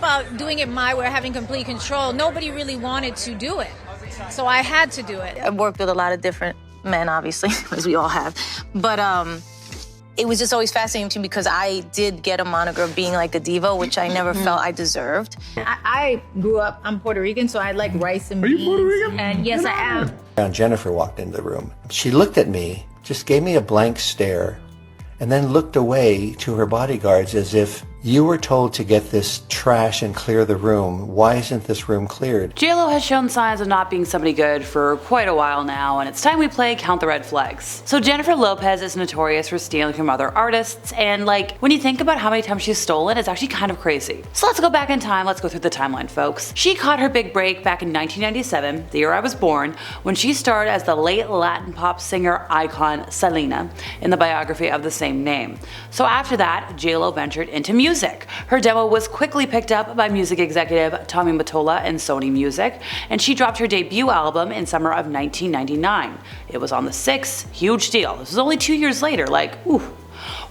about doing it my way, having complete control, nobody really wanted to do it. So I had to do it. I've worked with a lot of different men, obviously, as we all have. But it was just always fascinating to me because I did get a moniker of being like a diva, which I never felt I deserved. I grew up, I'm Puerto Rican, so I like rice and beans. Are you Puerto Rican? And yes, I am. And Jennifer walked into the room. She looked at me, just gave me a blank stare, and then looked away to her bodyguards as if, you were told to get this trash and clear the room. Why isn't this room cleared? J.Lo has shown signs of not being somebody good for quite a while now, and it's time we play Count the Red Flags. So Jennifer Lopez is notorious for stealing from other artists, and when you think about how many times she's stolen, it's actually kind of crazy. So let's go back in time, let's go through the timeline, folks. She caught her big break back in 1997, the year I was born, when she starred as the late Latin pop singer icon Selena in the biography of the same name. So after that, J.Lo ventured into music. Her demo was quickly picked up by music executive Tommy Mottola and Sony Music, and she dropped her debut album in summer of 1999. It was on the 6th, huge deal. This was only 2 years later, ooh.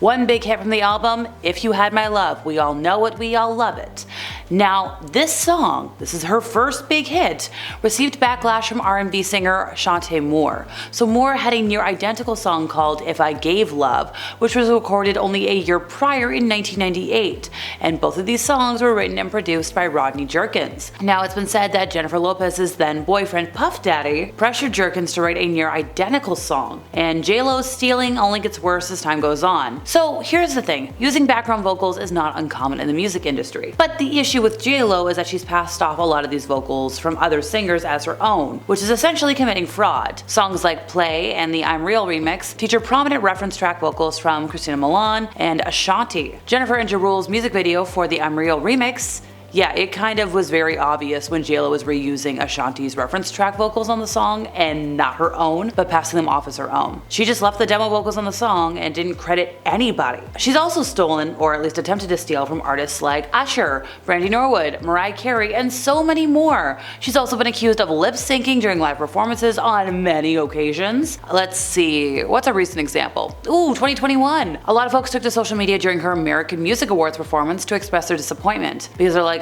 One big hit from the album, If You Had My Love, we all know it, we all love it. Now, this song, this is her first big hit, received backlash from R&B singer Shantae Moore. So Moore had a near identical song called If I Gave Love, which was recorded only a year prior in 1998, and both of these songs were written and produced by Rodney Jerkins. Now, it's been said that Jennifer Lopez's then boyfriend Puff Daddy pressured Jerkins to write a near identical song, and J.Lo's stealing only gets worse as time goes on. So here's the thing, using background vocals is not uncommon in the music industry, but the issue with J.Lo is that she's passed off a lot of these vocals from other singers as her own, which is essentially committing fraud. Songs like Play and the I'm Real remix feature prominent reference track vocals from Christina Milian and Ashanti. Jennifer and Ja Rule's music video for the I'm Real remix, yeah, it kind of was very obvious when J.Lo was reusing Ashanti's reference track vocals on the song and not her own, but passing them off as her own. She just left the demo vocals on the song and didn't credit anybody. She's also stolen, or at least attempted to steal, from artists like Usher, Brandy Norwood, Mariah Carey, and so many more. She's also been accused of lip syncing during live performances on many occasions. Let's see, what's a recent example? Ooh, 2021. A lot of folks took to social media during her American Music Awards performance to express their disappointment, because they're like,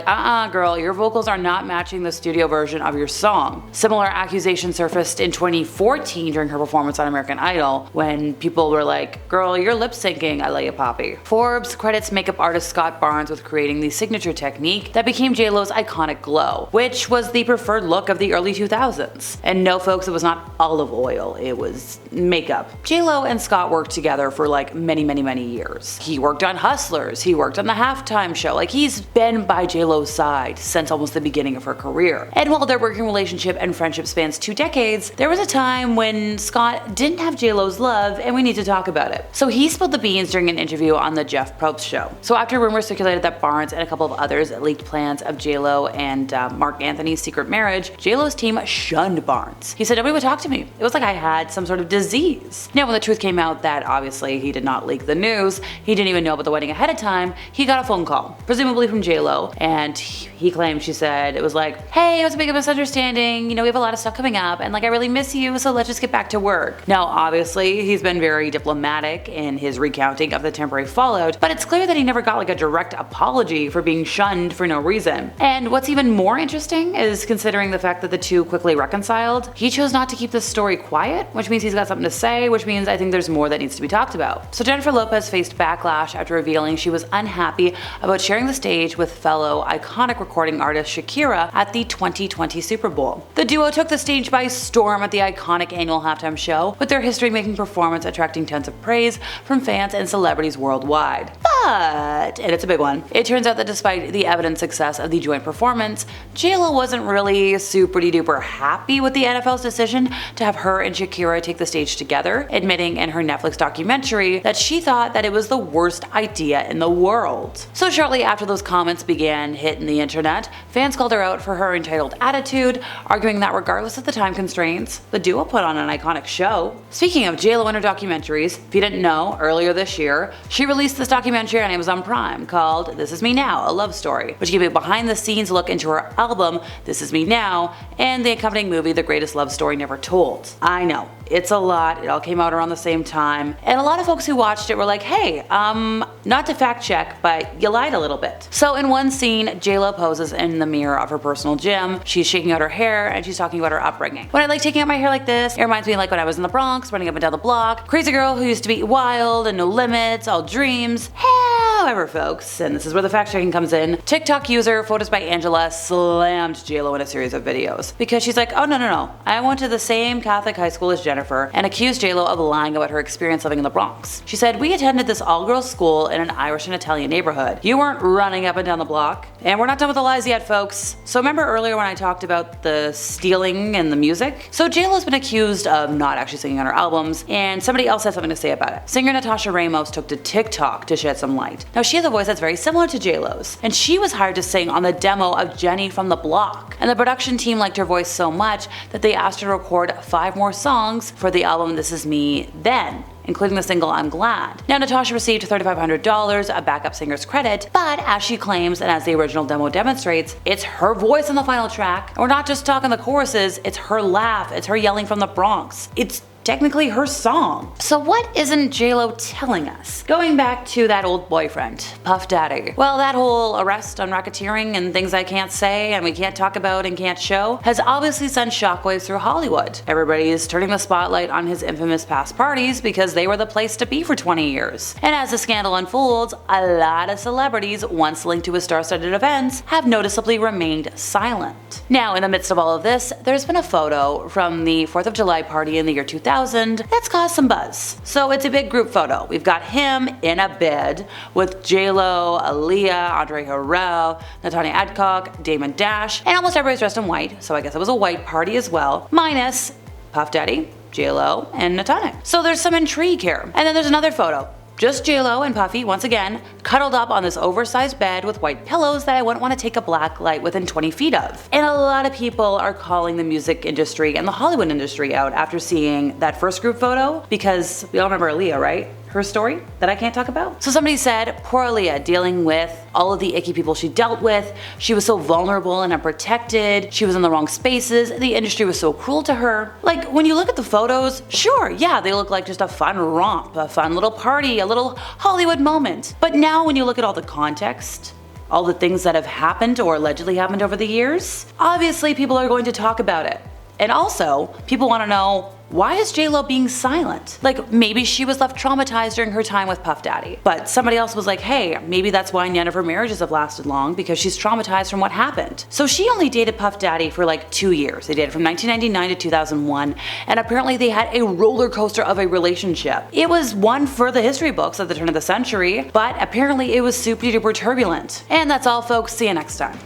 girl, your vocals are not matching the studio version of your song. Similar accusations surfaced in 2014 during her performance on American Idol, when people were like, girl, you're lip syncing, I lay you poppy. Forbes credits makeup artist Scott Barnes with creating the signature technique that became J.Lo's iconic glow, which was the preferred look of the early 2000s. And no folks, it was not olive oil, it was makeup. J.Lo and Scott worked together for many years. He worked on Hustlers, he worked on the Halftime Show, he's been by J.Lo's side since almost the beginning of her career. And while their working relationship and friendship spans 2 decades, there was a time when Scott didn't have J.Lo's love, and we need to talk about it. So he spilled the beans during an interview on the Jeff Probst show. So after rumors circulated that Barnes and a couple of others leaked plans of J.Lo and Mark Anthony's secret marriage, J.Lo's team shunned Barnes. He said nobody would talk to me. It was like I had some sort of disease. Now when the truth came out that obviously he did not leak the news, he didn't even know about the wedding ahead of time, he got a phone call, presumably from J.Lo, and he claimed, she said, it was like, hey, it was a big misunderstanding, we have a lot of stuff coming up, and I really miss you, so let's just get back to work. Now obviously he's been very diplomatic in his recounting of the temporary fallout, but it's clear that he never got a direct apology for being shunned for no reason. And what's even more interesting is, considering the fact that the two quickly reconciled, he chose not to keep this story quiet, which means he's got something to say, which means I think there's more that needs to be talked about. So Jennifer Lopez faced backlash after revealing she was unhappy about sharing the stage with fellow iconic recording artist Shakira at the 2020 Super Bowl. The duo took the stage by storm at the iconic annual halftime show, with their history-making performance attracting tons of praise from fans and celebrities worldwide. But, and it's a big one, it turns out that despite the evident success of the joint performance, J.Lo wasn't really super-duper happy with the NFL's decision to have her and Shakira take the stage together, admitting in her Netflix documentary that she thought that it was the worst idea in the world. So shortly after those comments began hitting the internet, fans called her out for her entitled attitude, arguing that regardless of the time constraints, the duo put on an iconic show. Speaking of J.Lo and her documentaries, if you didn't know, earlier this year, she released this documentary documentary on Amazon Prime called This Is Me Now, a love story, which gave a behind the scenes look into her album This Is Me Now and the accompanying movie The Greatest Love Story Never Told. I know, it's a lot, it all came out around the same time, and a lot of folks who watched it were like, hey, not to fact check, but you lied a little bit. So in one scene, J.Lo poses in the mirror of her personal gym. She's shaking out her hair and she's talking about her upbringing. When I like taking out my hair like this, it reminds me like when I was in the Bronx, running up and down the block, crazy girl who used to be wild and no limits, all dreams. However, folks, and this is where the fact checking comes in, TikTok user Photos by Angela slammed J.Lo in a series of videos because she's like, oh no, I went to the same Catholic high school as Jennifer, and accused J.Lo of lying about her experience living in the Bronx. She said, we attended this all-girls school in an Irish and Italian neighborhood. You weren't running up and down the block. And we're not done with the lies yet, folks. So remember earlier when I talked about the stealing and the music? So J.Lo's been accused of not actually singing on her albums, and somebody else had something to say about it. Singer Natasha Ramos took to TikTok to shed some light. Now she has a voice that's very similar to J.Lo's, and she was hired to sing on the demo of Jenny from the Block. And the production team liked her voice so much that they asked her to record 5 more songs for the album This Is Me Then, including the single I'm Glad. Now Natasha received $3,500, a backup singer's credit, but as she claims and as the original demo demonstrates, it's her voice on the final track. And we're not just talking the choruses, it's her laugh, it's her yelling from the Bronx. It's technically her song. So what isn't J.Lo telling us? Going back to that old boyfriend, Puff Daddy. Well, that whole arrest on racketeering and things I can't say and we can't talk about and can't show has obviously sent shockwaves through Hollywood. Everybody is turning the spotlight on his infamous past parties because they were the place to be for 20 years. And as the scandal unfolds, a lot of celebrities once linked to his star-studded events have noticeably remained silent. Now, in the midst of all of this, there's been a photo from the 4th of July party in the year 2000 that's caused some buzz. So it's a big group photo. We've got him in a bed with J.Lo, Aaliyah, Andre Harrell, Natanya Adcock, Damon Dash, and almost everybody's dressed in white, so I guess it was a white party as well, minus Puff Daddy, J.Lo, and Natanya. So there's some intrigue here. And then there's another photo. Just J.Lo and Puffy, once again, cuddled up on this oversized bed with white pillows that I wouldn't want to take a black light within 20 feet of. And a lot of people are calling the music industry and the Hollywood industry out after seeing that first group photo, because we all remember Aaliyah, right? Her story that I can't talk about. So somebody said, poor Aaliyah dealing with all of the icky people she dealt with. She was so vulnerable and unprotected. She was in the wrong spaces. The industry was so cruel to her. Like, when you look at the photos, sure, yeah, they look like just a fun romp, a fun little party, a little Hollywood moment. But now when you look at all the context, all the things that have happened or allegedly happened over the years, obviously people are going to talk about it. And also, people want to know, why is J.Lo being silent? Like, maybe she was left traumatized during her time with Puff Daddy. But somebody else was like, hey, maybe that's why none of her marriages have lasted long, because she's traumatized from what happened. So she only dated Puff Daddy for like 2 years. They dated from 1999 to 2001, and apparently they had a roller coaster of a relationship. It was one for the history books at the turn of the century, but apparently it was super duper turbulent. And that's all, folks. See you next time.